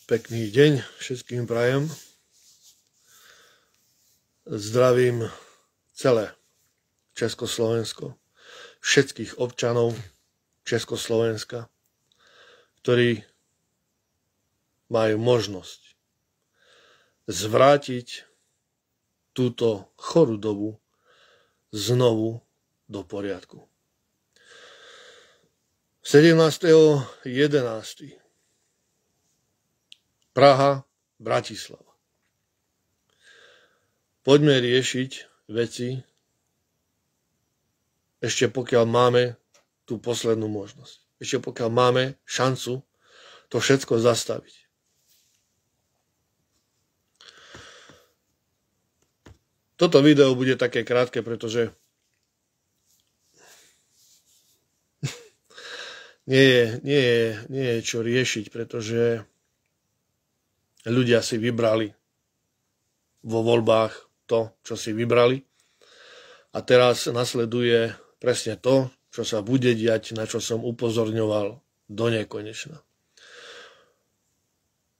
Pekný deň všetkým prajem. Zdravím celé Československo, všetkých občanov Československa, ktorí majú možnosť zvrátiť túto chorú dobu znovu do poriadku. 17.11. Praha, Bratislava. Poďme riešiť veci, ešte pokiaľ máme tú poslednú možnosť. Ešte pokiaľ máme šancu to všetko zastaviť. Toto video bude také krátke, pretože nie je čo riešiť, pretože ľudia si vybrali vo voľbách to, čo si vybrali. A teraz nasleduje presne to, čo sa bude diať, na čo som upozorňoval do nekonečna.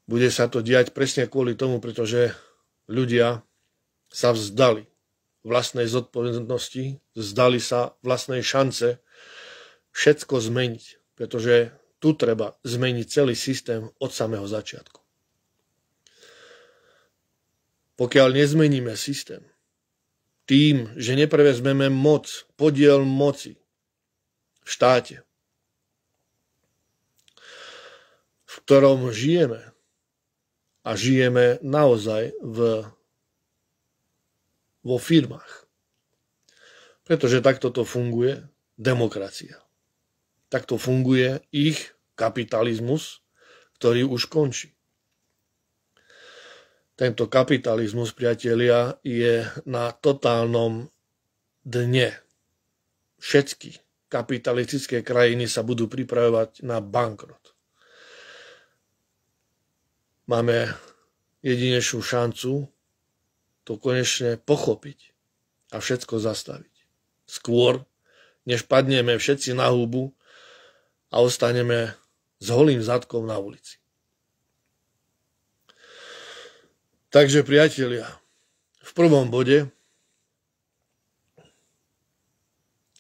Bude sa to diať presne kvôli tomu, pretože ľudia sa vzdali vlastnej zodpovednosti, vzdali sa vlastnej šance všetko zmeniť, pretože tu treba zmeniť celý systém od samého začiatku. Pokiaľ nezmeníme systém, tým, že neprevezmeme moc, podiel moci v štáte, v ktorom žijeme, a žijeme naozaj vo firmách. Pretože takto to funguje demokracia. Takto funguje ich kapitalizmus, ktorý už končí. Tento kapitalizmus, priatelia, je na totálnom dne. Všetky kapitalistické krajiny sa budú pripravovať na bankrot. Máme jedinečnú šancu to konečne pochopiť a všetko zastaviť. Skôr, než padneme všetci na hubu a ostaneme s holým zadkom na ulici. Takže, priatelia, v prvom bode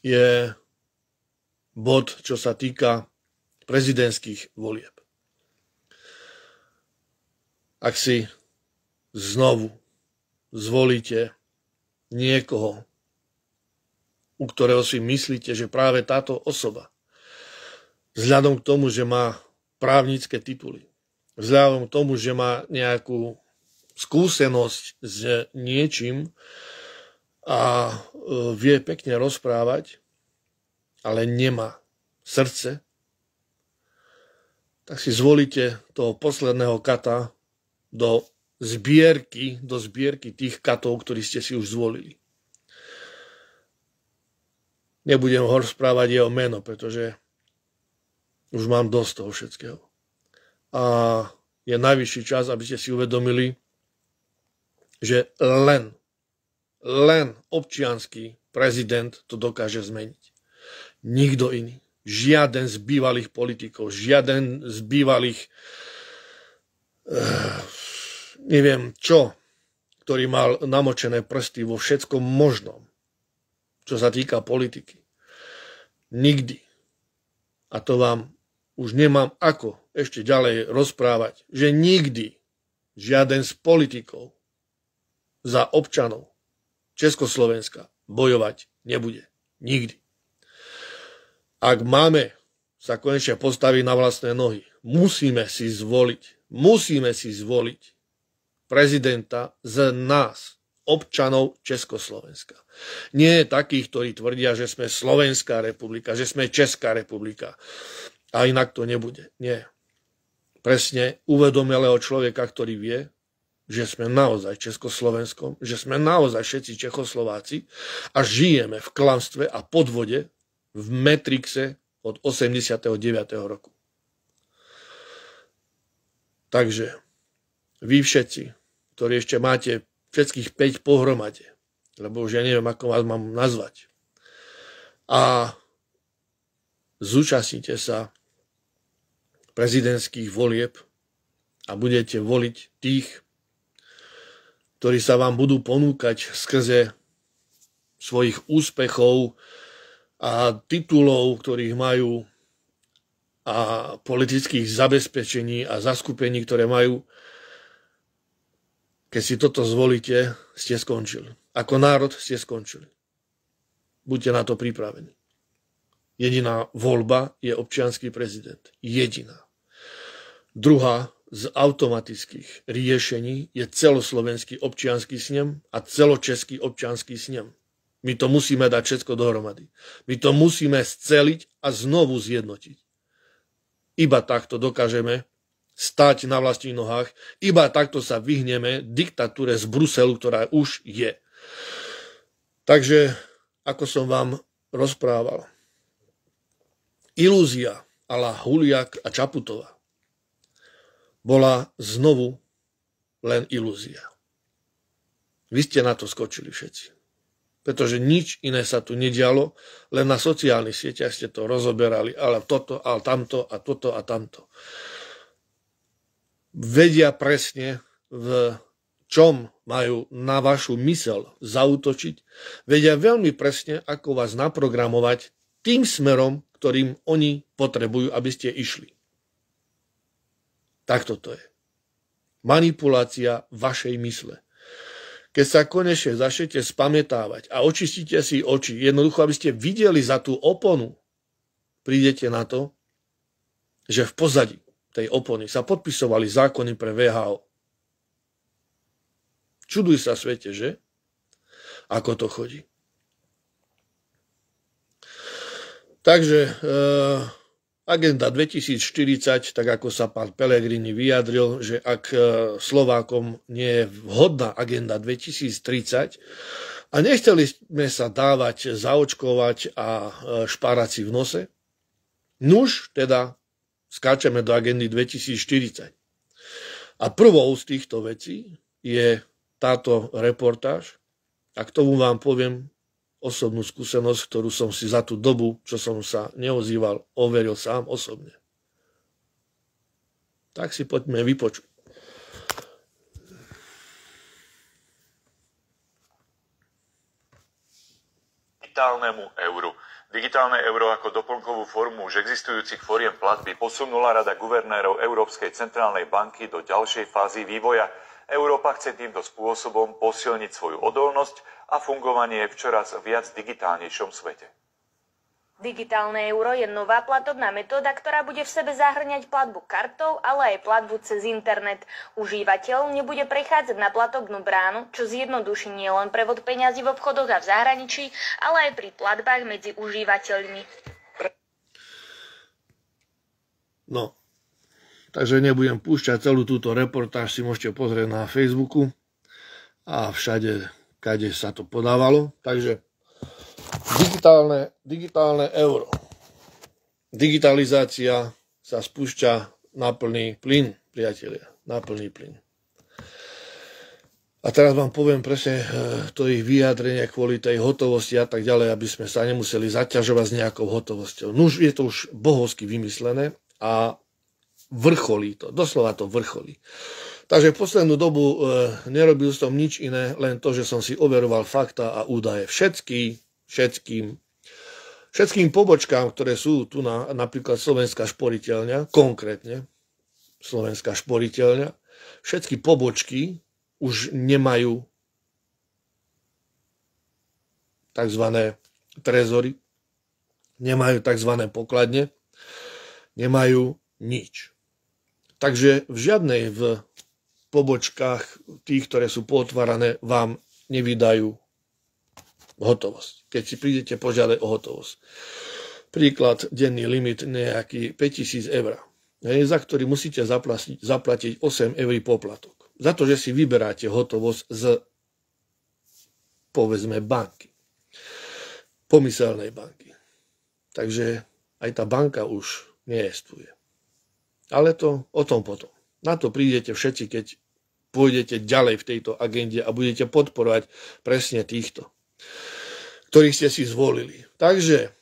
je bod, čo sa týka prezidentských volieb. Ak si znovu zvolíte niekoho, u ktorého si myslíte, že práve táto osoba, vzhľadom k tomu, že má právnické tituly, vzhľadom k tomu, že má nejakú skúsenosť s niečím a vie pekne rozprávať, ale nemá srdce, tak si zvolíte toho posledného kata do zbierky tých katov, ktorí ste si už zvolili. Nebudem ho rozprávať jeho meno, pretože už mám dosť toho všetkého. A je najvyšší čas, aby ste si uvedomili, že len občiansky prezident to dokáže zmeniť. Nikto iný. Žiaden z bývalých politikov, žiaden z bývalých neviem čo, ktorý mal namočené prsty vo všetkom možnom, čo sa týka politiky. Nikdy. A to vám už nemám ako ešte ďalej rozprávať, že nikdy žiaden z politikov za občanov Československa bojovať nebude. Nikdy. Ak máme sa konečne postaviť na vlastné nohy, musíme si zvoliť prezidenta z nás, občanov Československa. Nie takých, ktorí tvrdia, že sme Slovenská republika, že sme Česká republika. A inak to nebude. Nie. Presne uvedomelého človeka, ktorý vie, že sme naozaj Československom, že sme naozaj všetci Čechoslováci a žijeme v klamstve a podvode v Matrixe od 89. roku. Takže vy všetci, ktorí ešte máte všetkých 5 pohromade, lebo už ja neviem, ako vás mám nazvať, a zúčastnite sa prezidentských volieb a budete voliť tých, ktorí sa vám budú ponúkať skrze svojich úspechov a titulov, ktorých majú, a politických zabezpečení a zaskupení, ktoré majú, keď si toto zvolíte, ste skončili. Ako národ ste skončili. Buďte na to pripravení. Jediná voľba je občiansky prezident. Jediná. Druhá z automatických riešení je celoslovenský občiansky snem a celočeský občiansky snem. My to musíme dať všetko dohromady. My to musíme sceliť a znovu zjednotiť. Iba takto dokážeme stáť na vlastných nohách, iba takto sa vyhneme diktatúre z Bruselu, ktorá už je. Takže, ako som vám rozprával, ilúzia a la Huliak a Čaputová bola znovu len ilúzia. Vy ste na to skočili všetci. Pretože nič iné sa tu nedialo, len na sociálnych sieťach ste to rozoberali, ale toto, ale tamto a toto a tamto. Vedia presne, v čom majú na vašu myseľ zaútočiť, vedia veľmi presne, ako vás naprogramovať tým smerom, ktorým oni potrebujú, aby ste išli. Takto to je. Manipulácia vašej mysle. Keď sa konečne začnete spamätávať a očistíte si oči, jednoducho, aby ste videli za tú oponu, prídete na to, že v pozadí tej opony sa podpisovali zákony pre VHO. Čuduj sa svete, že? Ako to chodí. Takže agenda 2040, tak ako sa pán Pellegrini vyjadril, že ak Slovákom nie je vhodná agenda 2030 a nechceli sme sa dávať, zaočkovať a špárať si v nose, nuž teda skáčeme do agendy 2040. A prvou z týchto vecí je táto reportáž a k tomu vám poviem osobnú skúsenosť, ktorú som si za tú dobu, čo som sa neozýval, overil sám osobne. Tak si poďme vypočuť. Digitálnemu euru. Digitálne euro ako doplnkovú formu už existujúcich foriem platby posunula Rada guvernérov Európskej centrálnej banky do ďalšej fázy vývoja. Európa chce týmto spôsobom posilniť svoju odolnosť a fungovanie v čoraz viac digitálnejšom svete. Digitálne euro je nová platobná metóda, ktorá bude v sebe zahŕňať platbu kartou, ale aj platbu cez internet. Užívateľ nebude prechádzať na platobnú bránu, čo zjednoduší nielen prevod peňazí v obchodoch a v zahraničí, ale aj pri platbách medzi užívateľmi. No, takže nebudem púšťať celú túto reportáž, si môžete pozrieť na Facebooku a všade, kade sa to podávalo. Takže digitálne euro. Digitalizácia sa spúšťa na plný plyn, priatelia, na plný plyn. A teraz vám poviem presne to ich vyjadrenie kvôli tej hotovosti a tak ďalej, aby sme sa nemuseli zaťažovať s nejakou hotovosťou. No už je to už bohovsky vymyslené a vrcholí to, doslova to vrcholí. Takže v poslednú dobu nerobil som nič iné, len to, že som si overoval fakta a údaje. Všetkým pobočkám, ktoré sú tu napríklad Slovenská šporiteľňa, konkrétne Slovenská šporiteľňa, všetky pobočky už nemajú tzv. Trezory, nemajú tzv. Pokladne, nemajú nič. Takže v žiadnej v pobočkách tých, ktoré sú pootvárané, vám nevydajú hotovosť. Keď si prídete požiadať o hotovosť. Príklad, denný limit nejaký 5000 eur, za ktorý musíte zaplatiť 8 eur poplatok. Za to, že si vyberáte hotovosť z, povedzme, banky. Pomyselnej banky. Takže aj tá banka už neexistuje. Ale to o tom potom. Na to prídete všetci, keď pôjdete ďalej v tejto agende a budete podporovať presne týchto, ktorých ste si zvolili. Takže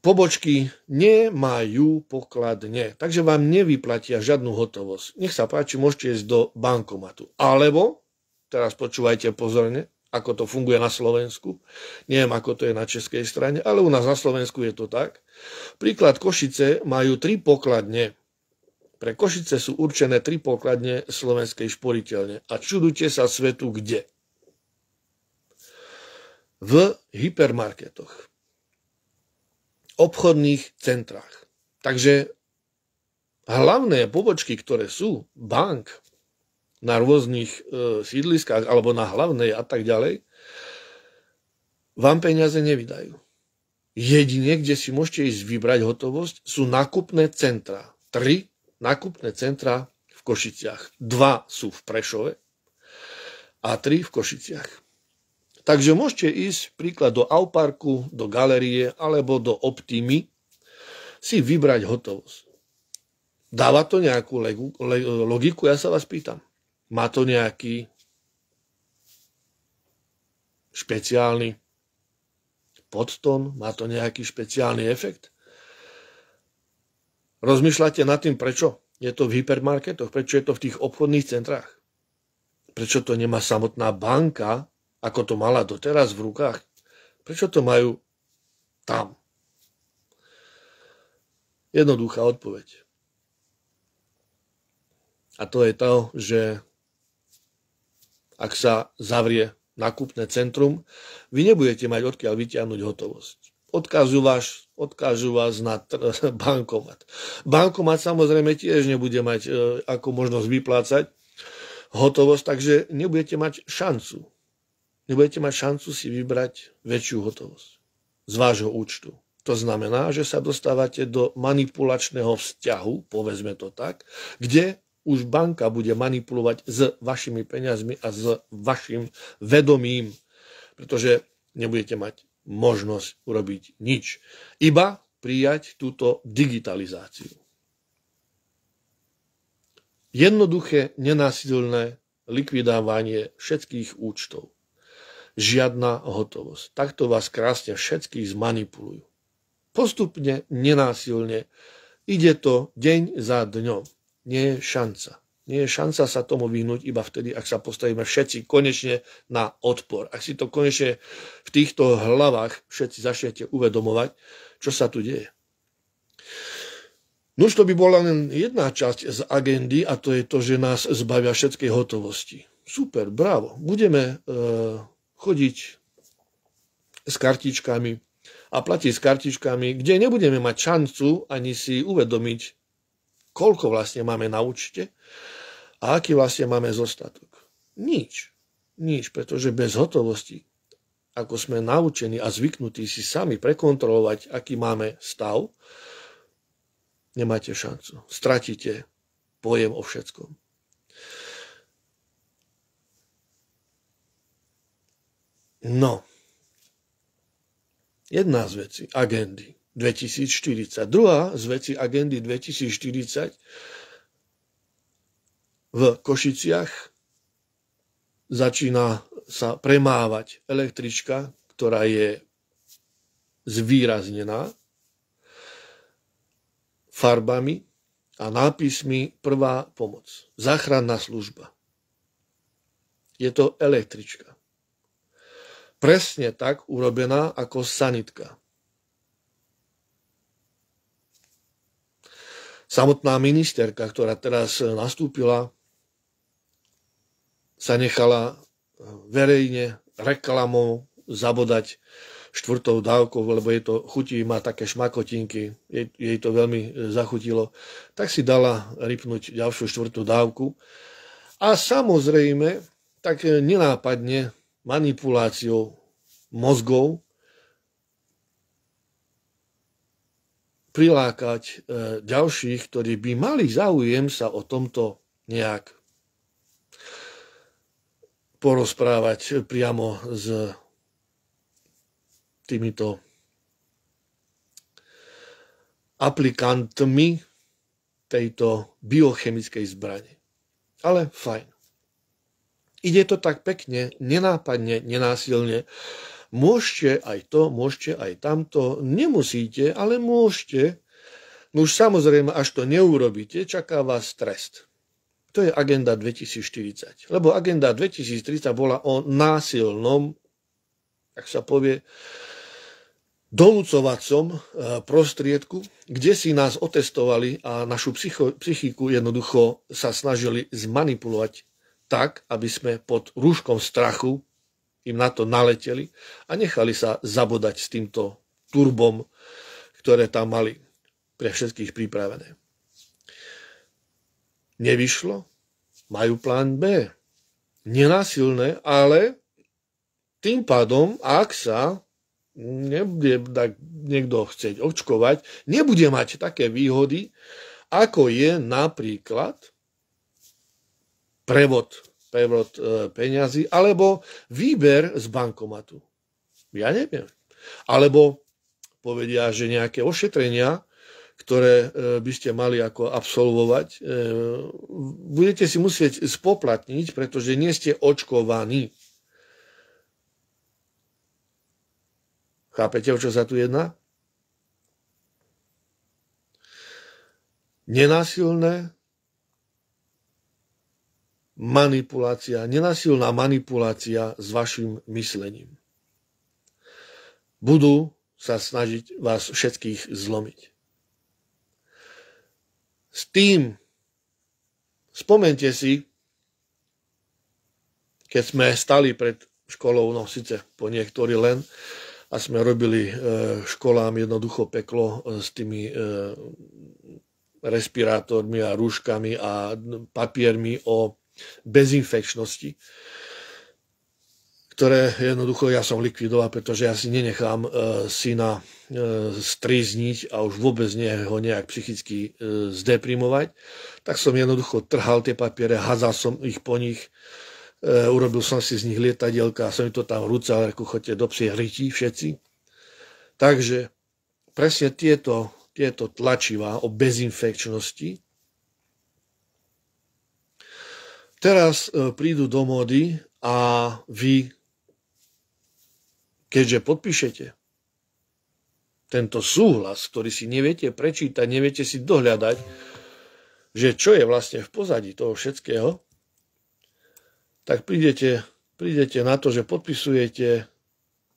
pobočky nemajú pokladne, takže vám nevyplatia žiadnu hotovosť. Nech sa páči, môžete ísť do bankomatu. Alebo, teraz počúvajte pozorne, ako to funguje na Slovensku. Neviem, ako to je na českej strane, ale u nás na Slovensku je to tak. Príklad, Košice majú 3 pokladne. Pre Košice sú určené 3 pokladne Slovenskej šporiteľne. A čudujte sa svetu kde? V hypermarketoch, obchodných centrách. Takže hlavné pobočky, ktoré sú bank na rôznych sídliskách alebo na hlavnej a tak ďalej, vám peniaze nevydajú. Jedine, kde si môžete ísť vybrať hotovosť, sú nákupné centrá. 3 nákupné centrá v Košiciach. 2 sú v Prešove a 3 v Košiciach. Takže môžete ísť príklad do Auparku, do Galerie alebo do Optimy si vybrať hotovosť. Dáva to nejakú logiku? Ja sa vás pýtam. Má to nejaký špeciálny podtón? Má to nejaký špeciálny efekt? Rozmýšľate nad tým, prečo je to v hypermarketoch? Prečo je to v tých obchodných centrách? Prečo to nemá samotná banka, ako to mala doteraz v rukách? Prečo to majú tam? Jednoduchá odpoveď. A to je to, že ak sa zavrie nákupné centrum, vy nebudete mať odkiaľ vytiahnuť hotovosť. Odkážu vás na bankomat. Bankomat samozrejme tiež nebude mať ako možnosť vyplácať hotovosť, takže nebudete mať šancu. Nebudete mať šancu si vybrať väčšiu hotovosť z vášho účtu. To znamená, že sa dostávate do manipulačného vzťahu, povedzme to tak, kde už banka bude manipulovať s vašimi peniazmi a s vašim vedomím, pretože nebudete mať možnosť urobiť nič. Iba prijať túto digitalizáciu. Jednoduché, nenásilné likvidovanie všetkých účtov. Žiadna hotovosť. Takto vás krásne všetkých zmanipulujú. Postupne, nenásilne. Ide to deň za dňom. Nie je šanca. Nie je šanca sa tomu vyhnúť iba vtedy, ak sa postavíme všetci konečne na odpor. Ak si to konečne v týchto hlavách všetci začnete uvedomovať, čo sa tu deje. Nož to by bola len jedna časť z agendy a to je to, že nás zbavia všetkej hotovosti. Super, bravo. Budeme chodiť s kartičkami a platiť s kartičkami, kde nebudeme mať šancu ani si uvedomiť, koľko vlastne máme na účte a aký vlastne máme zostatok. Nič, pretože bez hotovosti, ako sme naučení a zvyknutí si sami prekontrolovať, aký máme stav, nemáte šancu. Stratíte pojem o všetkom. No, jedna z vecí agendy 2040. Druhá z vecí agendy 2040 v Košiciach začína sa premávať električka, ktorá je zvýraznená farbami a nápismi Prvá pomoc. Záchranná služba. Je to električka. Presne tak urobená ako sanitka. Samotná ministerka, ktorá teraz nastúpila, sa nechala verejne reklamou zabodať 4. dávkou, lebo jej to chutí, má také šmakotinky, jej to veľmi zachutilo, tak si dala ripnúť ďalšiu 4. dávku. A samozrejme, tak nenápadne manipuláciou mozgov prilákať ďalších, ktorí by mali záujem sa o tomto nejak porozprávať priamo s týmito aplikantmi tejto biochemickej zbrane. Ale fajn. Ide to tak pekne, nenápadne, nenásilne Môžete aj to, môžete aj tamto, nemusíte, ale môžete. No už samozrejme, až to neurobíte, čaká vás trest. To je agenda 2040. Lebo agenda 2030 bola o násilnom, ak sa povie, donúcovacom prostriedku, kde si nás otestovali a našu psychiku jednoducho sa snažili zmanipulovať tak, aby sme pod rúškom strachu im na to naleteli a nechali sa zabodať s týmto turbom, ktoré tam mali pre všetkých pripravené. Nevyšlo, majú plán B. Nenásilné, ale tým pádom, ak sa nebude niekto chcieť očkovať, nebude mať také výhody, ako je napríklad prevod peňazí alebo výber z bankomatu. Ja neviem. Alebo povedia, že nejaké ošetrenia, ktoré by ste mali ako absolvovať, budete si musieť spoplatniť, pretože nie ste očkovaní. Chápete, o čo sa tu jedná? Nenásilné manipulácia, nenásilná manipulácia s vašim myslením. Budú sa snažiť vás všetkých zlomiť. S tým, spomente si, keď sme stali pred školou, no síce po niektorí len, a sme robili školám jednoducho peklo s tými respirátormi a rúškami a papiermi o bezinfekčnosti, ktoré jednoducho ja som likvidoval, pretože ja si nenechám syna strízniť a už vôbec nie ho nejak psychicky zdeprimovať. Tak som jednoducho trhal tie papiere, hádzal som ich po nich, urobil som si z nich lietadielka a som mi to tam rúcal, ako chodte do psích rytí všetci. Takže presne tieto tlačivá o bezinfekčnosti teraz prídu do módy a vy, keďže podpíšete tento súhlas, ktorý si neviete prečítať, neviete si dohľadať, že čo je vlastne v pozadí toho všetkého, tak prídete na to, že podpisujete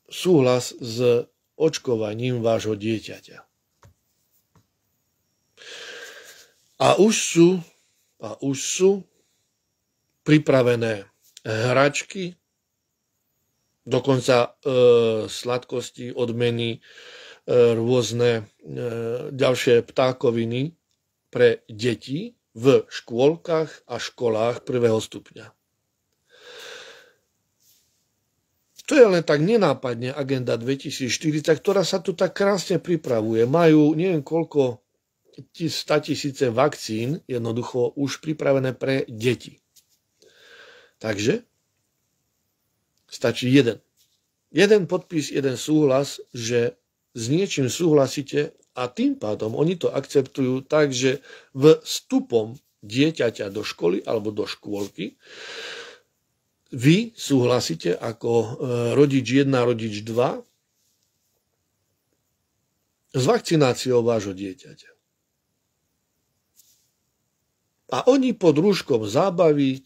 súhlas s očkovaním vášho dieťaťa. A už sú pripravené hračky, dokonca sladkosti, odmeny, rôzne ďalšie ptákoviny pre deti v škôlkach a školách prvého stupňa. To je len tak nenápadne agenda 2040, ktorá sa tu tak krásne pripravuje. Majú neviem koľko 100 000 vakcín jednoducho už pripravené pre deti. Takže stačí jeden podpis, jeden súhlas, že s niečím súhlasíte a tým pádom oni to akceptujú tak, že vstupom dieťaťa do školy alebo do škôlky vy súhlasíte ako rodič 1, rodič 2 s vakcináciou vášho dieťaťa. A oni pod rúškom zábavy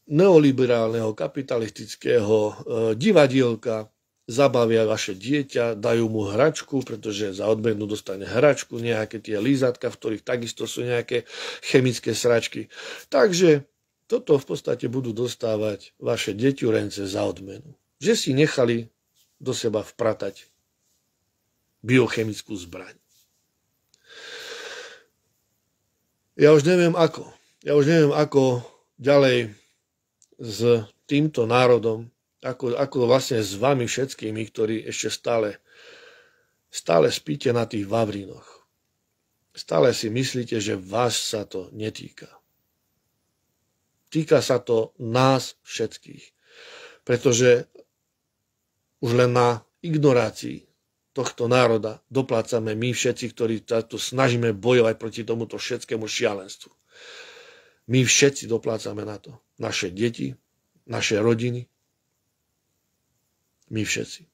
neoliberálneho, kapitalistického divadielka zabavia vaše dieťa, dajú mu hračku, pretože za odmenu dostane hračku, nejaké tie lízatka, v ktorých takisto sú nejaké chemické sračky. Takže toto v podstate budú dostávať vaše deťurence za odmenu. Že si nechali do seba vpratať biochemickú zbraň. Ja už neviem ako ďalej s týmto národom, ako vlastne s vami všetkými, ktorí ešte stále spíte na tých vavrínoch. Stále si myslíte, že vás sa to netýka. Týka sa to nás všetkých. Pretože už len na ignorácii tohto národa doplácame my všetci, ktorí sa tu snažíme bojovať proti tomuto všetkému šialenstvu. My všetci doplácame na to. Naše deti, naše rodiny, My všetci.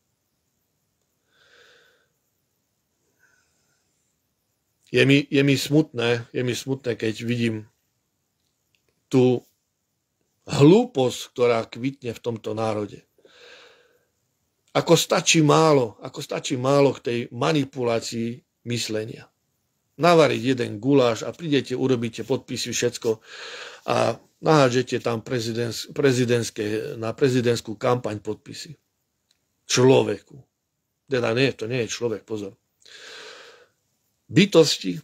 Je mi smutné, keď vidím tú hlúposť, ktorá kvitne v tomto národe. Ako stačí málo k tej manipulácii myslenia. Navariť jeden guláš a prídete, urobíte podpisy, všetko a nahádžete tam na prezidentskú kampaň podpisy. Človeku. Teda nie, to nie je človek, pozor. Bytosti,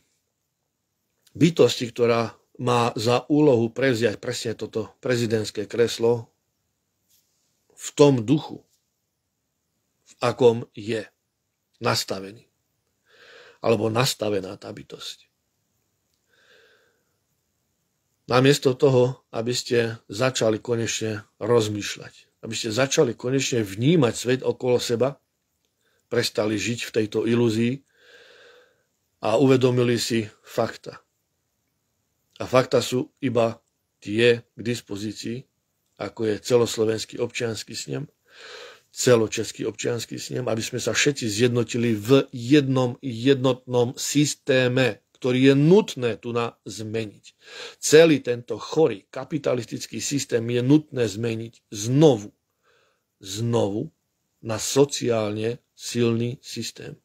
ktorá má za úlohu prevziať presne toto prezidentské kreslo v tom duchu, v akom je nastavený. Alebo nastavená tá bytosť. Namiesto toho, aby ste začali konečne rozmýšľať, aby ste začali konečne vnímať svet okolo seba, prestali žiť v tejto ilúzii a uvedomili si fakta. A fakta sú iba tie k dispozícii, ako je celoslovenský občiansky snem, celočeský občiansky snem, aby sme sa všetci zjednotili v jednom jednotnom systéme, ktorý je nutné tu zmeniť. Celý tento chorý kapitalistický systém je nutné zmeniť znovu na sociálne silný systém.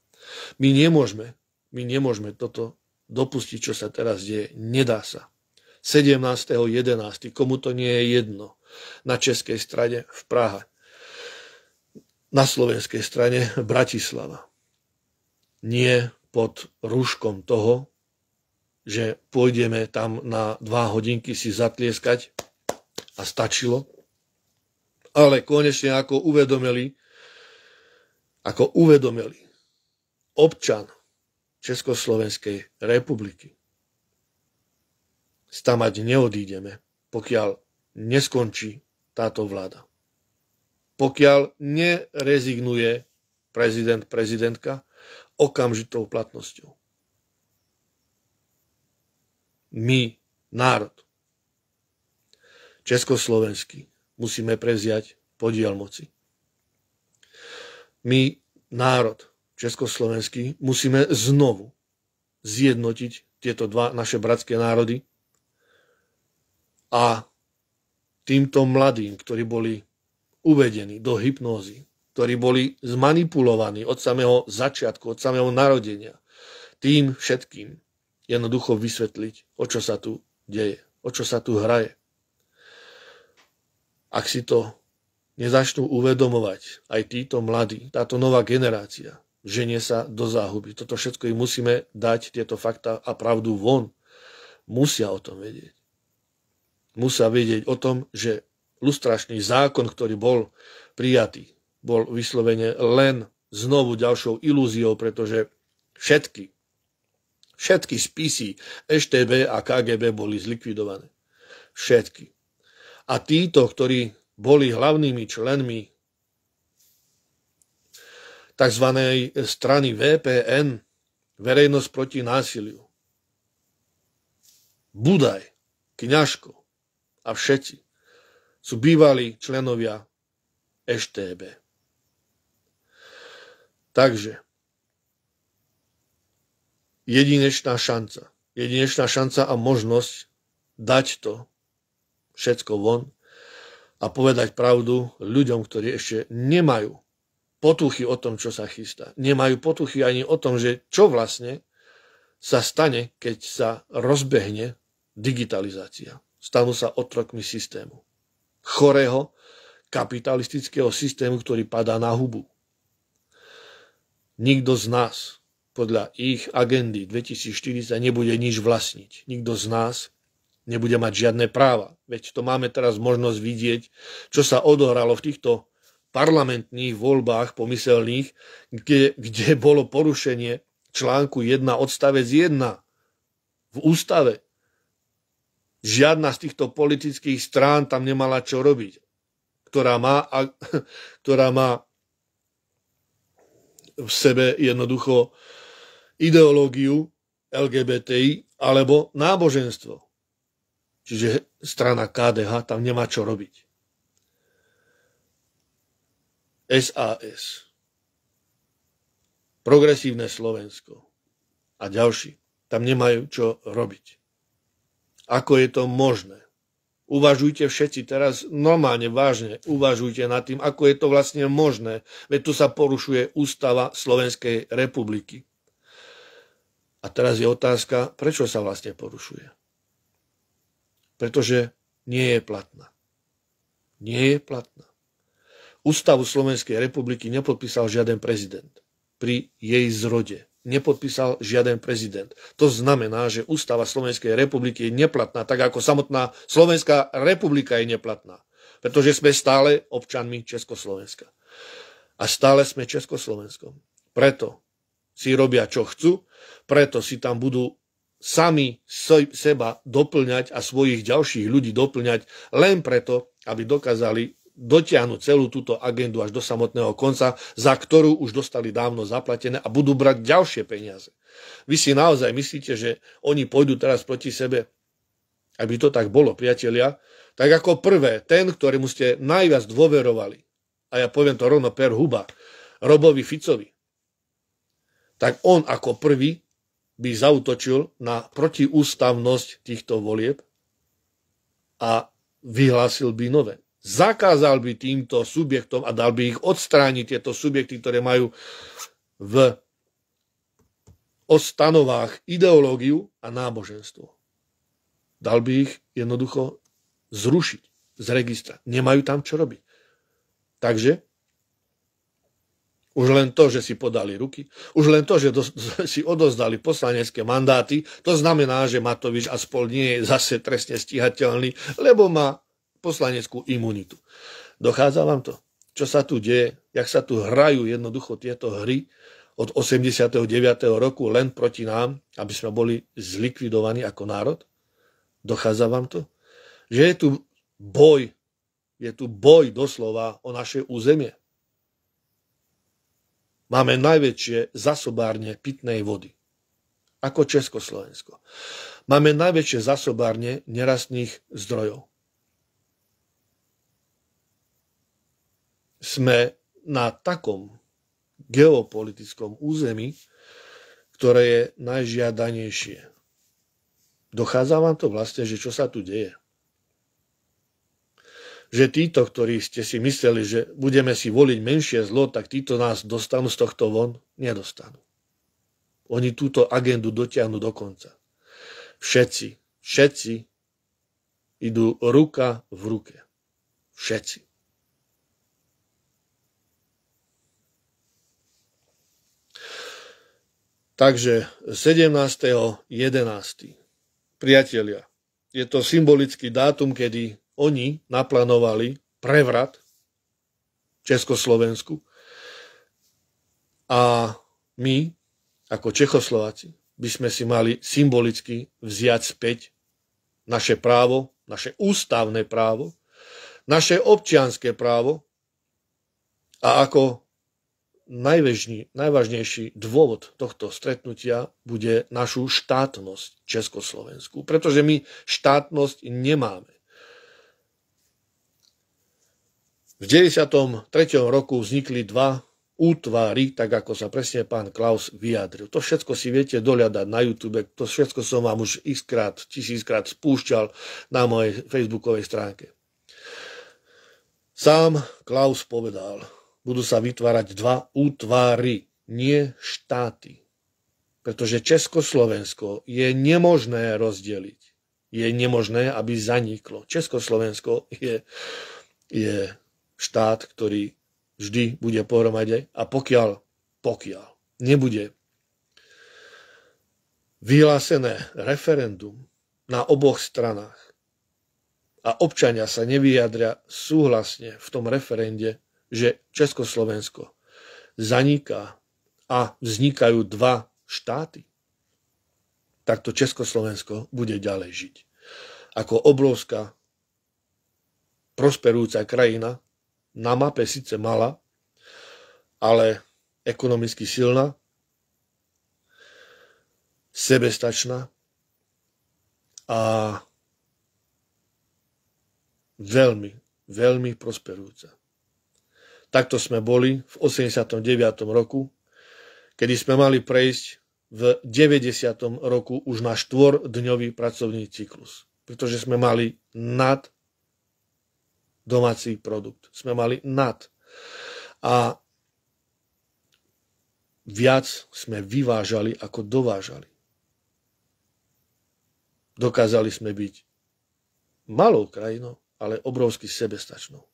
My nemôžeme toto dopustiť, čo sa teraz deje. Nedá sa. 17.11. Komu to nie je jedno. Na českej strane v Prahe. Na slovenskej strane Bratislava. Nie pod rúškom toho, že pôjdeme tam na 2 hodinky si zatlieskať a stačilo. Ale konečne ako uvedomili občan Československej republiky, stamať neodídeme, pokiaľ neskončí táto vláda. Pokiaľ nerezignuje prezidentka okamžitou platnosťou. My, národ československý, musíme prevziať podiel moci. My, národ československý, musíme znovu zjednotiť tieto 2 naše bratské národy a týmto mladým, ktorí boli uvedení do hypnózy, ktorí boli zmanipulovaní od samého začiatku, od samého narodenia, tým všetkým jednoducho vysvetliť, o čo sa tu deje, o čo sa tu hraje. Ak si to nezačnú uvedomovať aj títo mladí, táto nová generácia, ženie sa do záhuby. Toto všetko im musíme dať, tieto fakta a pravdu von. Musia o tom vedieť. Musia vedieť o tom, že lustračný zákon, ktorý bol prijatý, bol vyslovene len znovu ďalšou ilúziou, pretože všetky spisy EŠTB a KGB boli zlikvidované. Všetky. A títo, ktorí boli hlavnými členmi tzv. Strany VPN, Verejnosť proti násiliu, Budaj, Kňažko a všetci sú bývalí členovia EŠTB. Takže jedinečná šanca a možnosť dať to všetko von a povedať pravdu ľuďom, ktorí ešte nemajú potuchy o tom, čo sa chystá. Nemajú potuchy ani o tom, že čo vlastne sa stane, keď sa rozbehne digitalizácia. Stanú sa otrokmi systému. Chorého kapitalistického systému, ktorý padá na hubu. Nikto z nás podľa ich agendy 2040 nebude nič vlastniť. Nikto z nás nebude mať žiadne práva. Veď to máme teraz možnosť vidieť, čo sa odohralo v týchto parlamentných voľbách pomyselných, kde bolo porušenie článku 1 odstavec 1 v ústave. Žiadna z týchto politických strán tam nemala čo robiť, ktorá má v sebe jednoducho ideológiu LGBTI alebo náboženstvo. Čiže strana KDH tam nemá čo robiť. SAS, Progresívne Slovensko a ďalší tam nemajú čo robiť. Ako je to možné? Uvažujte všetci teraz normálne, vážne, uvažujte nad tým, ako je to vlastne možné, veď tu sa porušuje ústava Slovenskej republiky. A teraz je otázka, prečo sa vlastne porušuje? Pretože nie je platná. Nie je platná. Ústavu Slovenskej republiky nepodpísal žiaden prezident. Pri jej zrode nepodpísal žiaden prezident. To znamená, že Ústava Slovenskej republiky je neplatná, tak ako samotná Slovenská republika je neplatná. Pretože sme stále občanmi Československa. A stále sme Československom. Preto si robia, čo chcú, preto si tam budú sami seba doplňať a svojich ďalších ľudí doplňať len preto, aby dokázali dotiahnuť celú túto agendu až do samotného konca, za ktorú už dostali dávno zaplatené a budú brať ďalšie peniaze. Vy si naozaj myslíte, že oni pôjdu teraz proti sebe? Aby to tak bolo, priatelia, tak ako prvé, ten, ktorému ste najviac dôverovali, a ja poviem to rovno per huba, Robovi Ficovi, tak on ako prvý by zaútočil na protiústavnosť týchto volieb a vyhlásil by nové. Zakázal by týmto subjektom a dal by ich odstrániť, tieto subjekty, ktoré majú v stanovách ideológiu a náboženstvo. Dal by ich jednoducho zrušiť z registra. Nemajú tam čo robiť. Takže už len to, že si podali ruky, už len to, že si odozdali poslanecké mandáty, to znamená, že Matovič a spol nie je zase trestne stíhateľný, lebo má poslaneckú imunitu. Dochádza vám to? Čo sa tu deje? Jak sa tu hrajú jednoducho tieto hry od 89. roku len proti nám, aby sme boli zlikvidovaní ako národ? Dochádza vám to? Že je tu boj doslova o naše územie. Máme najväčšie zásobárne pitnej vody. Ako Československo. Máme najväčšie zásobárne nerastných zdrojov. Sme na takom geopolitickom území, ktoré je najžiadanejšie. Dochádza vám to vlastne, že čo sa tu deje? Že títo, ktorí ste si mysleli, že budeme si voliť menšie zlo, tak títo nás dostanú z tohto von, nedostanú. Oni túto agendu dotiahnu do konca. Všetci idú ruka v ruke. Všetci. Takže 17.11. Priatelia, je to symbolický dátum, kedy oni naplánovali prevrat v Československu a my, ako Čechoslováci, by sme si mali symbolicky vziať späť naše právo, naše ústavné právo, naše občianske právo a ako najvážnejší dôvod tohto stretnutia bude našu štátnosť Československu, pretože my štátnosť nemáme. V 93. roku vznikli dva útvary, tak ako sa presne pán Klaus vyjadril. To všetko si viete dohľadať na YouTube, to všetko som vám už x-krát, 1000-krát spúšťal na mojej facebookovej stránke. Sám Klaus povedal, budú sa vytvárať dva útvary, nie štáty. Pretože Československo je nemožné rozdeliť. Je nemožné, aby zaniklo. Československo je štát, ktorý vždy bude pohromade a pokiaľ nebude vyhlásené referendum na oboch stranách a občania sa nevyjadria súhlasne v tom referende, že Československo zaniká a vznikajú dva štáty, tak to Československo bude ďalej žiť. Ako obrovská prosperujúca krajina, na mape síce malá, ale ekonomicky silná, sebestačná a veľmi, veľmi prosperujúca. Takto sme boli v 89. roku, kedy sme mali prejsť v 90. roku už na 4-dňový pracovný cyklus. Pretože sme mali nad domáci produkt. Sme mali nad. A viac sme vyvážali ako dovážali. Dokázali sme byť malou krajinou, ale obrovsky sebestačnou.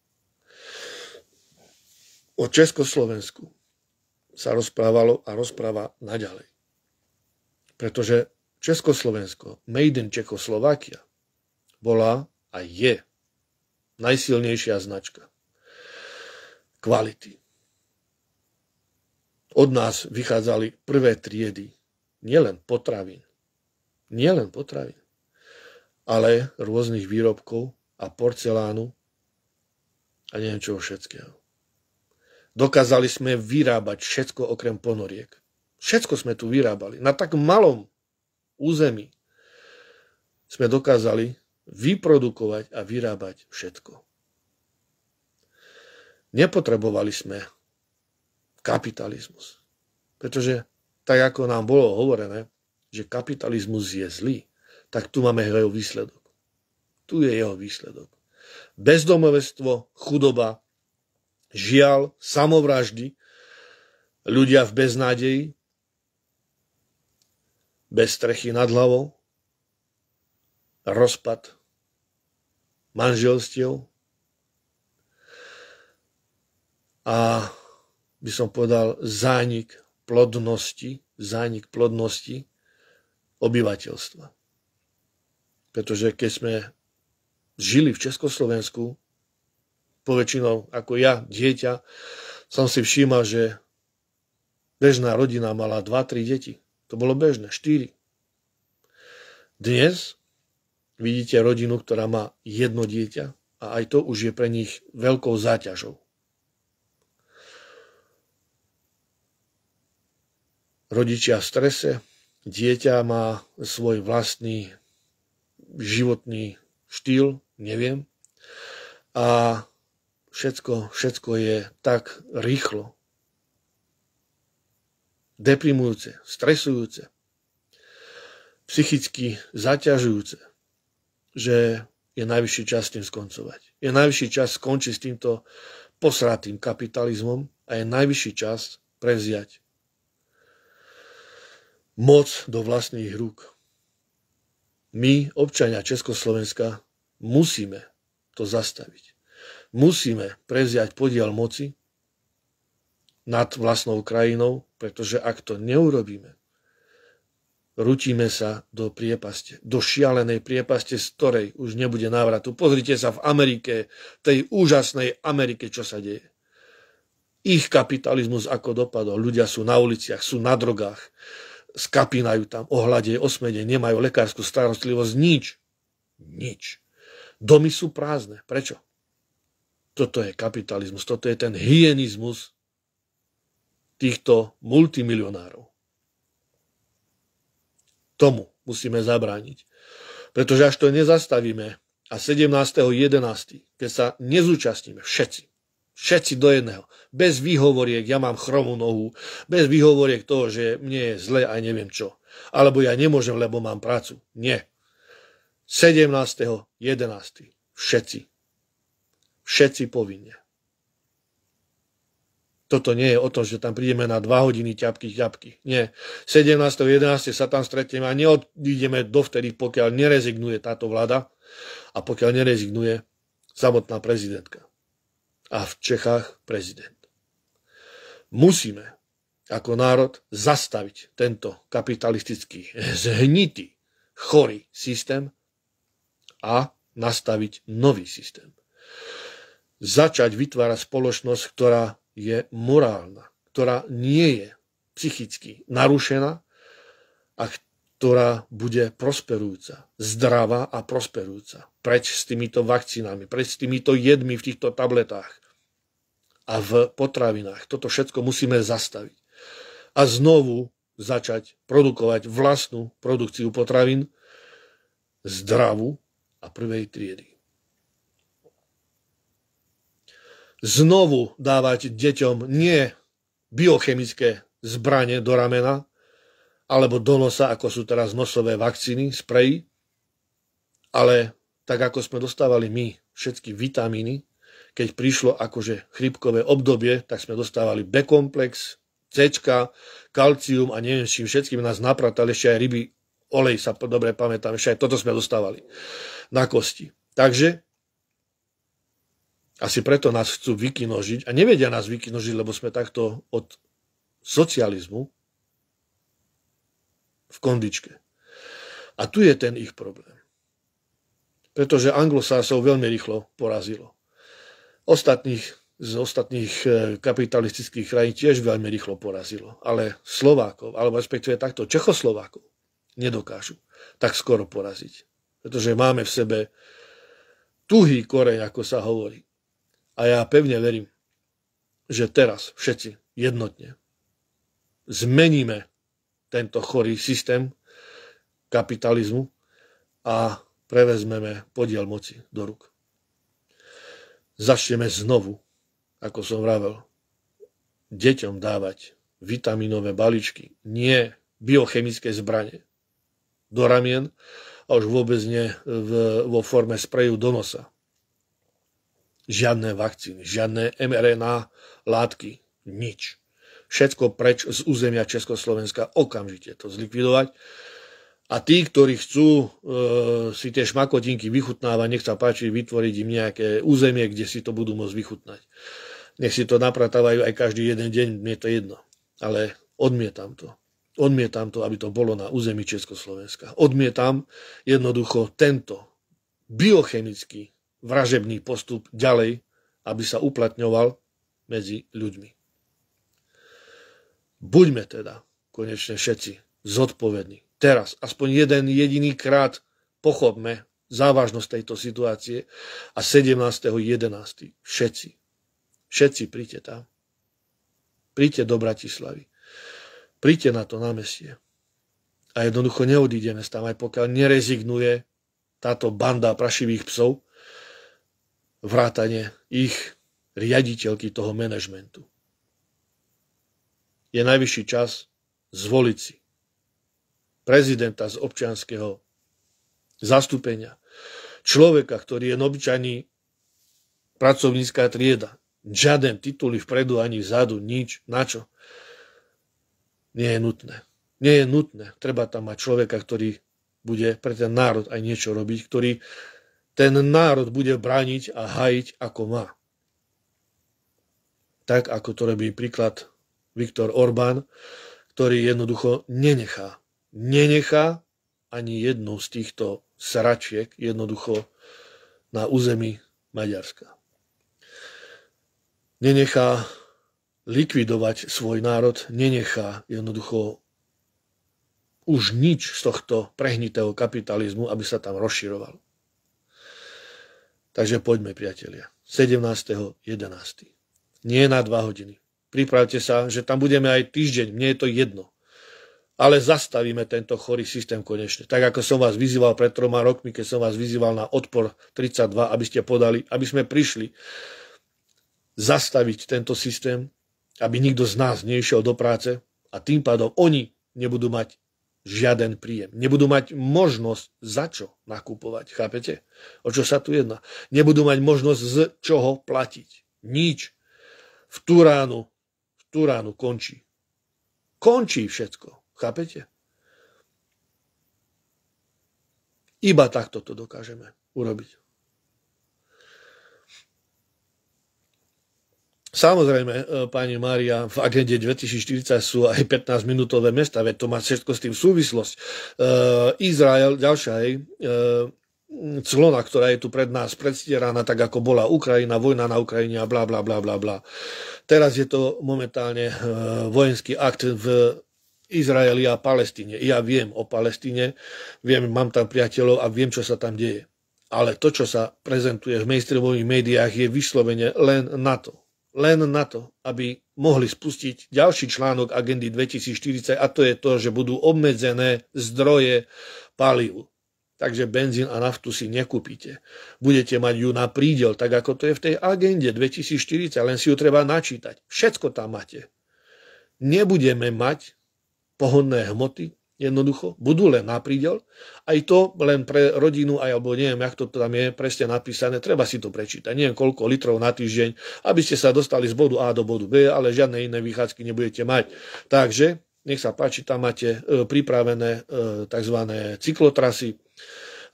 O Československu sa rozprávalo a rozpráva naďalej. Pretože Československo, made in Čechoslovakia, bola a je najsilnejšia značka kvality. Od nás vychádzali prvé triedy nielen potravín, ale rôznych výrobkov a porcelánu a neviem čoho všetkého. Dokázali sme vyrábať všetko okrem ponoriek. Všetko sme tu vyrábali. Na tak malom území sme dokázali vyprodukovať a vyrábať všetko. Nepotrebovali sme kapitalizmus. Pretože tak ako nám bolo hovorené, že kapitalizmus je zlý, tak tu máme jeho výsledok. Tu je jeho výsledok. Bezdomovstvo, chudoba, žiaľ, samovraždy, ľudia v beznádeji, bez strechy nad hlavou, rozpad manželstiev a by som povedal zánik plodnosti obyvateľstva. Pretože keď sme žili v Československu, poväčšinou ako ja, dieťa, som si všímal, že bežná rodina mala 2-3 deti. To bolo bežné, 4. Dnes vidíte rodinu, ktorá má 1 dieťa a aj to už je pre nich veľkou záťažou. Rodičia v strese, dieťa má svoj vlastný životný štýl, neviem, a všetko je tak rýchlo, deprimujúce, stresujúce, psychicky zaťažujúce, že je najvyšší čas s tým skoncovať. Je najvyšší čas skončiť s týmto posratým kapitalizmom a je najvyšší čas prevziať moc do vlastných rúk. My, občania Československa, musíme to zastaviť. Musíme prevziať podiel moci nad vlastnou krajinou, pretože ak to neurobíme, rútime sa do priepaste, do šialenej priepaste, z ktorej už nebude návratu. Pozrite sa v Amerike, tej úžasnej Amerike, čo sa deje. Ich kapitalizmus ako dopadol. Ľudia sú na uliciach, sú na drogách, skapínajú tam, ohľade, osmede, nemajú lekárskú starostlivosť, nič. Domy sú prázdne. Prečo? Toto je kapitalizmus, toto je ten hyenizmus týchto multimilionárov. Tomu musíme zabrániť. Pretože až to nezastavíme a 17.11., keď sa nezúčastníme všetci do jedného, bez výhovoriek, ja mám chromú nohu, bez výhovoriek toho, že mne je zle a neviem čo, alebo ja nemôžem, lebo mám prácu. Nie. 17.11. Všetci povinne. Toto nie je o tom, že tam prídeme na 2 hodiny ťapky. Nie. 17.11. sa tam stretneme a neodídeme dovtedy, pokiaľ nerezignuje táto vláda a pokiaľ nerezignuje samotná prezidentka. A v Čechách prezident. Musíme ako národ zastaviť tento kapitalistický, zhnitý, chorý systém a nastaviť nový systém. Začať vytvárať spoločnosť, ktorá je morálna, ktorá nie je psychicky narušená a ktorá bude prosperujúca, zdravá a prosperujúca. Preč s týmito vakcínami, preč s týmito jedmi v týchto tabletách a v potravinách. Toto všetko musíme zastaviť. A znovu začať produkovať vlastnú produkciu potravín, zdravú a prvej triedy. znovu dávať deťom nie biochemické zbranie do ramena, alebo do nosa, ako sú teraz nosové vakcíny, spreji, ale tak, ako sme dostávali my všetky vitamíny, keď prišlo akože chrípkové obdobie, tak sme dostávali B-komplex, C-čka, kalcium a neviem, s čím všetkým nás napratali, ešte aj ryby, olej sa dobre pamätám, ešte aj toto sme dostávali na kosti. Takže asi preto nás chcú vykinožiť a nevedia nás vykinožiť, lebo sme takto od socializmu v kondičke. A tu je ten ich problém. Pretože Anglosásov veľmi rýchlo porazilo. Z ostatných kapitalistických krajín tiež veľmi rýchlo porazilo. Ale Slovákov, alebo respektíve takto Čechoslovákov nedokážu tak skoro poraziť. Pretože máme v sebe tuhý koreň, ako sa hovorí. A ja pevne verím, že teraz všetci jednotne zmeníme tento chorý systém kapitalizmu a prevezmeme podiel moci do rúk. Začneme znovu, ako som vravel, deťom dávať vitamínové balíčky, nie biochemické zbranie do ramien a už vôbec nie vo forme spreju do nosa. Žiadne vakcíny, žiadne mRNA látky, nič. Všetko preč z územia Československa, okamžite to zlikvidovať. A tí, ktorí chcú si tie šmakotinky vychutnávať, nech sa páči vytvoriť im nejaké územie, kde si to budú môcť vychutnať. Nech si to napratávajú aj každý jeden deň, mne to jedno. Ale odmietam to. Odmietam to, aby to bolo na území Československa. Odmietam jednoducho tento biochemický vražebný postup ďalej, aby sa uplatňoval medzi ľuďmi. Buďme teda konečne všetci zodpovední. Teraz, aspoň jeden jediný krát pochopme závažnosť tejto situácie a 17.11. Všetci príďte tam. Príďte do Bratislavy. Príďte na to námestie. A jednoducho neodídeme tam, aj pokiaľ nerezignuje táto banda prašivých psov, vrátane ich riaditeľky toho manažmentu. Je najvyšší čas zvoliť si prezidenta z občianskeho zastúpenia. Človeka, ktorý je obyčajný pracovnícka trieda. Žiaden tituly vpredu ani vzadu, nič. Na čo? Nie je nutné. Nie je nutné. Treba tam mať človeka, ktorý bude pre ten národ aj niečo robiť, ktorý ten národ bude brániť a hájiť ako má. Tak, ako to robí príklad Viktor Orbán, ktorý jednoducho nenechá ani jednu z týchto sračiek jednoducho na území Maďarska. Nenechá likvidovať svoj národ, nenechá jednoducho už nič z tohto prehnitého kapitalizmu, aby sa tam rozširoval. Takže poďme, priatelia. 17.11. Nie na 2 hodiny. Pripravte sa, že tam budeme aj týždeň, mne je to jedno. Ale zastavíme tento chorý systém konečne. Tak ako som vás vyzýval pred 3 rokmi, keď som vás vyzýval na odpor 32, aby ste podali, aby sme prišli zastaviť tento systém, aby nikto z nás neišiel do práce a tým pádom oni nebudú mať žiaden príjem. Nebudú mať možnosť za čo nakupovať. Chápete? O čo sa tu jedná? Nebudú mať možnosť z čoho platiť. Nič. V Turánu končí. Končí všetko. Chápete? Iba takto to dokážeme urobiť. Samozrejme, pani Mária, v agende 2040 sú aj 15-minútové mesta, veď to má všetko s tým súvislosť. Izrael, ďalšia clona, ktorá je tu pred nás predstieraná, tak ako bola Ukrajina, vojna na Ukrajine a bla bla bla bla bla. Teraz je to momentálne vojenský akt v Izraeli a Palestíne. Ja viem o Palestíne, mám tam priateľov a viem, čo sa tam deje. Ale to, čo sa prezentuje v mainstreamových médiách, je vyslovene len na to, aby mohli spustiť ďalší článok agendy 2040 a to je to, že budú obmedzené zdroje palív. takže benzín a naftu si nekúpite. Budete mať ju na prídel, tak ako to je v tej agende 2040, len si ju treba načítať. Všetko tam máte. Nebudeme mať pohonné hmoty, jednoducho, budú len na prídel. Aj to len pre rodinu, alebo neviem, jak to tam je presne napísané, treba si to prečítať. Neviem, koľko litrov na týždeň, aby ste sa dostali z bodu A do bodu B, ale žiadne iné vychádzky nebudete mať. Takže, nech sa páči, tam máte pripravené tzv. Cyklotrasy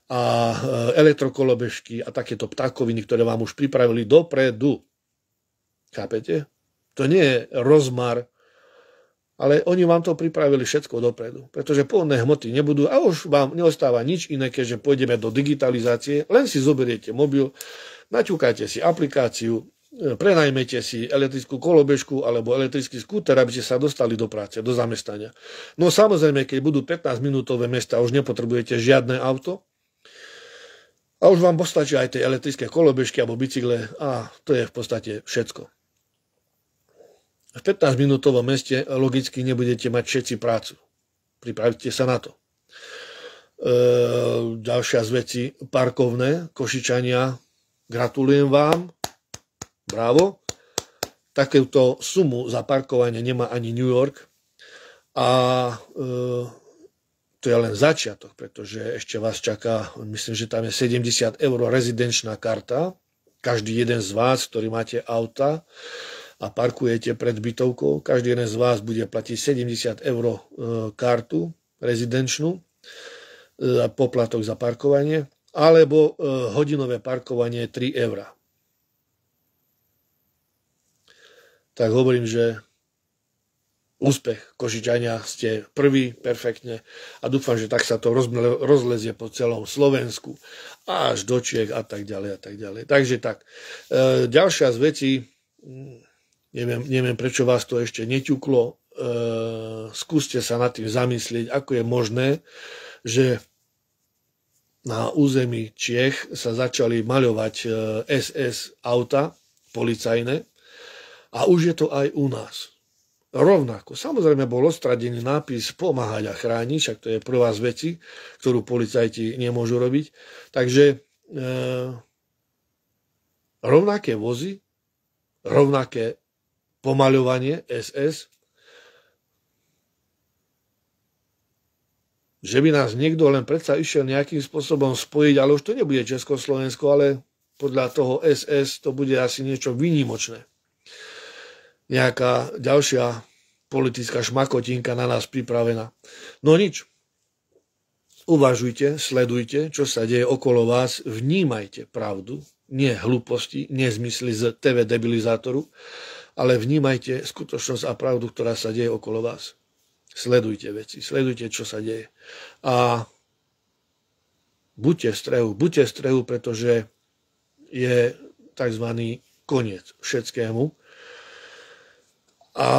a elektrokolobežky a takéto ptákoviny, ktoré vám už pripravili dopredu. Chápete? To nie je rozmar, ale oni vám to pripravili všetko dopredu, pretože pohonné hmoty nebudú a už vám neostáva nič iné, keďže pôjdeme do digitalizácie, len si zoberiete mobil, naťukajte si aplikáciu, prenajmete si elektrickú kolobežku alebo elektrický skúter, aby ste sa dostali do práce, do zamestnania. No samozrejme, keď budú 15-minútové mesta, už nepotrebujete žiadne auto a už vám postačí aj tie elektrické kolobežky alebo bicykle a to je v podstate všetko. V 15-minútovom meste logicky nebudete mať všetci prácu. Pripravte sa na to. Ďalšia z vecí, parkovné, Košičania, gratulujem vám, bravo. Takúto sumu za parkovanie nemá ani New York a to je len začiatok, pretože ešte vás čaká, myslím, že tam je 70 € rezidenčná karta. Každý jeden z vás, ktorý máte auta, a parkujete pred bytovkou, každý jeden z vás bude platiť 70 € kartu rezidenčnú, poplatok za parkovanie, alebo hodinové parkovanie 3 €. Tak hovorím, že úspech, Košičania, ste prví, perfektne a dúfam, že tak sa to rozlezie po celom Slovensku až do Čiech a tak ďalej a tak ďalej. Takže tak, ďalšia z vecí, neviem, prečo vás to ešte neťuklo. Skúste sa nad tým zamyslieť, ako je možné, že na území Čiech sa začali maľovať SS auta policajné a už je to aj u nás. Rovnako. Samozrejme bol odstradený nápis pomáhať a chrániť, však to je prvá z vecí, ktorú policajti nemôžu robiť. Takže rovnaké vozy, rovnaké pomaľovanie SS, že by nás niekto len predsa išiel nejakým spôsobom spojiť, ale už to nebude Československo, ale podľa toho SS to bude asi niečo výnimočné. Nejaká ďalšia politická šmakotinka na nás pripravená. No nič. Uvažujte, sledujte, čo sa deje okolo vás, vnímajte pravdu, nie hlúposti, nie zmysly z TV debilizátoru, ale vnímajte skutočnosť a pravdu, ktorá sa deje okolo vás. Sledujte veci, sledujte, čo sa deje. A buďte v strehu, pretože je tzv. Koniec všetkému. A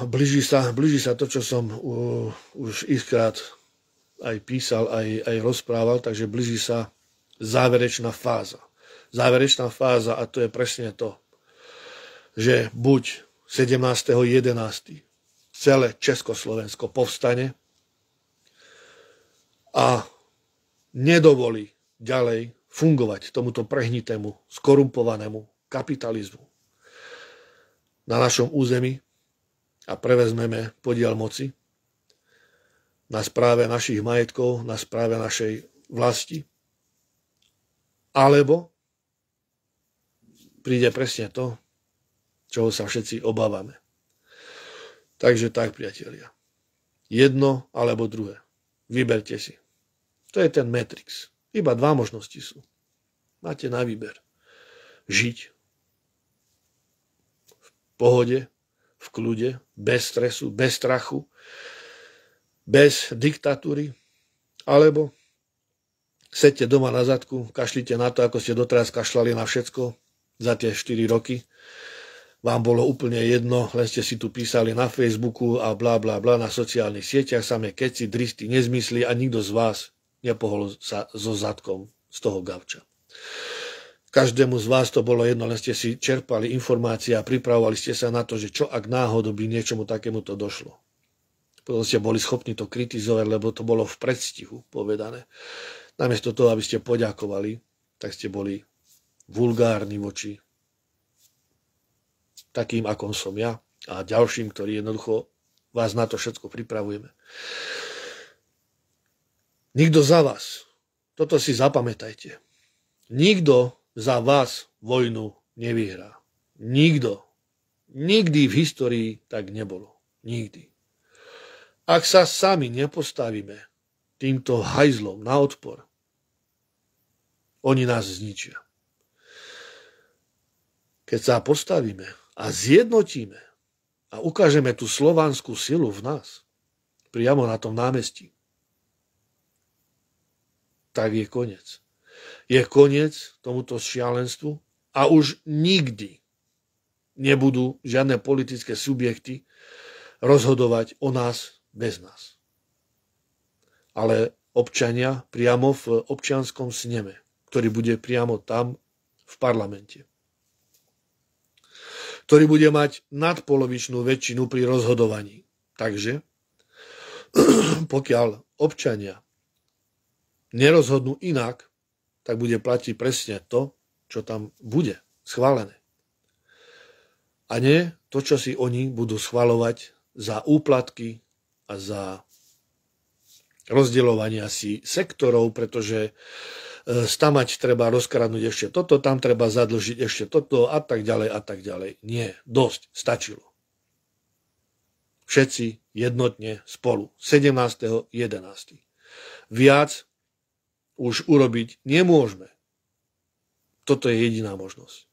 blíži sa to, čo som už xkrát aj písal, aj rozprával, takže blíži sa záverečná fáza. Záverečná fáza, a to je presne to, že buď 17.11. celé Československo povstane a nedovolí ďalej fungovať tomuto prehnitému, skorumpovanému kapitalizmu na našom území a prevezmeme podiel moci na správe našich majetkov, na správe našej vlasti, alebo príde presne to, čoho sa všetci obávame. Takže tak, priatelia. Jedno alebo druhé. Vyberte si. To je ten Matrix. Iba dva možnosti sú. Máte na výber. Žiť v pohode, v kľude, bez stresu, bez strachu, bez diktatúry, alebo sedte doma na zadku, kašlite na to, ako ste doteraz kašľali na všetko za tie 4 roky. Vám bolo úplne jedno, len ste si tu písali na Facebooku a blá, blá, blá, na sociálnych sieťach, samé keci, dristy, nezmysly a nikto z vás nepohol sa so zadkom z toho gauča. Každému z vás to bolo jedno, len ste si čerpali informácie a pripravovali ste sa na to, že čo ak náhodou by niečomu takémuto došlo. Potom ste boli schopní to kritizovať, lebo to bolo v predstihu povedané. Namiesto toho, aby ste poďakovali, tak ste boli vulgárni voči takým, akom som ja a ďalším, ktorí jednoducho vás na to všetko pripravujeme. Nikto za vás, toto si zapamätajte, nikto za vás vojnu nevyhrá. Nikto. Nikdy v histórii tak nebolo. Nikdy. Ak sa sami nepostavíme týmto hajzlom na odpor, oni nás zničia. Keď sa postavíme a zjednotíme a ukážeme tú slovanskú silu v nás, priamo na tom námestí, tak je koniec. Je koniec tomuto šialenstvu a už nikdy nebudú žiadne politické subjekty rozhodovať o nás bez nás. Ale občania priamo v občianskom sneme, ktorý bude priamo tam v parlamente, ktorý bude mať nadpolovičnú väčšinu pri rozhodovaní. Takže pokiaľ občania nerozhodnú inak, tak bude platiť presne to, čo tam bude schválené. A nie to, čo si oni budú schvaľovať za úplatky a za rozdeľovanie si sektorov, pretože stamať treba rozkradnúť ešte toto, tam treba zadlžiť ešte toto a tak ďalej a tak ďalej. Nie, dosť, stačilo. Všetci jednotne spolu. 17.11. Viac už urobiť nemôžeme. Toto je jediná možnosť.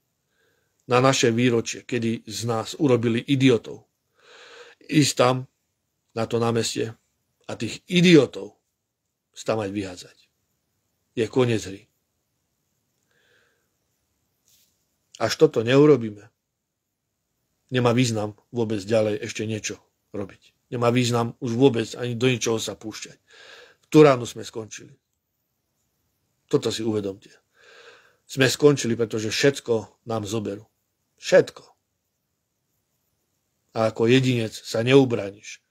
Na naše výročie, kedy z nás urobili idiotov. Ísť tam, na to námestie a tých idiotov stamať vyhádzať. Je koniec hry. Až toto neurobíme, nemá význam vôbec ďalej ešte niečo robiť. Nemá význam už vôbec ani do ničoho sa púšťať. V tú ránu sme skončili. Toto si uvedomte. Sme skončili, pretože všetko nám zoberú. Všetko. A ako jedinec sa neubraníš.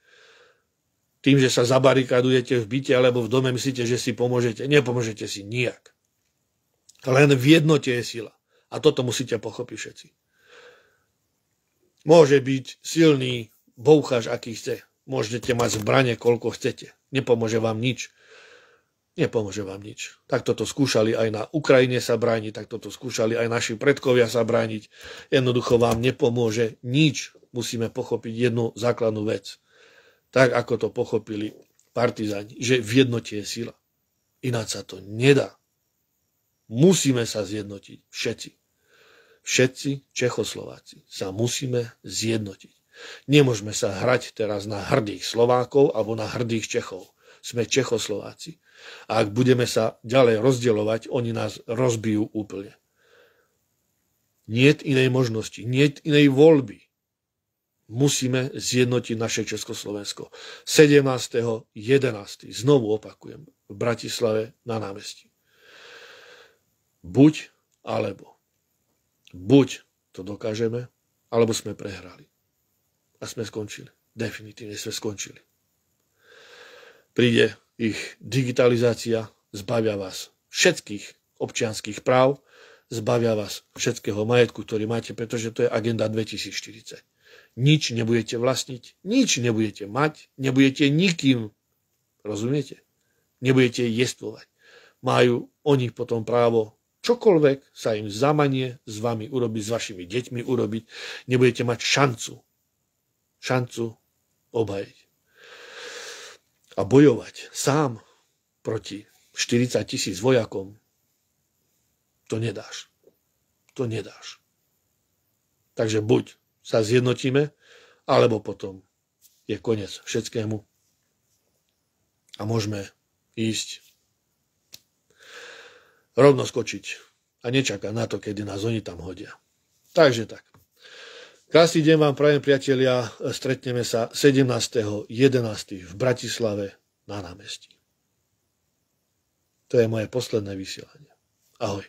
Tým, že sa zabarikadujete v byte alebo v dome, myslíte, že si pomôžete. Nepomôžete si nijak. Len v jednote je sila. A toto musíte pochopiť všetci. Môže byť silný bouchač, aký chce. Môžete mať zbrane, koľko chcete. Nepomôže vám nič. Nepomôže vám nič. Tak toto skúšali aj na Ukrajine sa brániť, tak toto skúšali aj naši predkovia sa brániť. Jednoducho vám nepomôže nič. Musíme pochopiť jednu základnú vec. Tak, ako to pochopili partizáni, že v jednote je sila. Ináč sa to nedá. Musíme sa zjednotiť. Všetci. Všetci Čechoslováci sa musíme zjednotiť. Nemôžeme sa hrať teraz na hrdých Slovákov alebo na hrdých Čechov. Sme Čechoslováci. A ak budeme sa ďalej rozdielovať, oni nás rozbijú úplne. Niet inej možnosti, niet inej voľby. Musíme zjednotiť naše Československo. 17.11. Znovu opakujem, v Bratislave na námestí. Buď alebo. Buď to dokážeme, alebo sme prehrali. A sme skončili. Definitívne sme skončili. Príde ich digitalizácia, zbavia vás všetkých občianskych práv, zbavia vás všetkého majetku, ktorý máte, pretože to je agenda 2040. Nič nebudete vlastniť, nič nebudete mať, nebudete nikým, rozumiete? Nebudete jestvovať. Majú oni potom právo čokoľvek sa im zamanie s vami urobiť, s vašimi deťmi urobiť, nebudete mať šancu obhajiť. A bojovať sám proti 40 000 vojakom, to nedáš. To nedáš. Takže buď sa zjednotíme, alebo potom je koniec všetkému a môžeme ísť rovno skočiť a nečakať na to, kedy nás oni tam hodia. Takže tak. Krásny deň vám prajem, priatelia. Stretneme sa 17.11. v Bratislave na námestí. To je moje posledné vysielanie. Ahoj.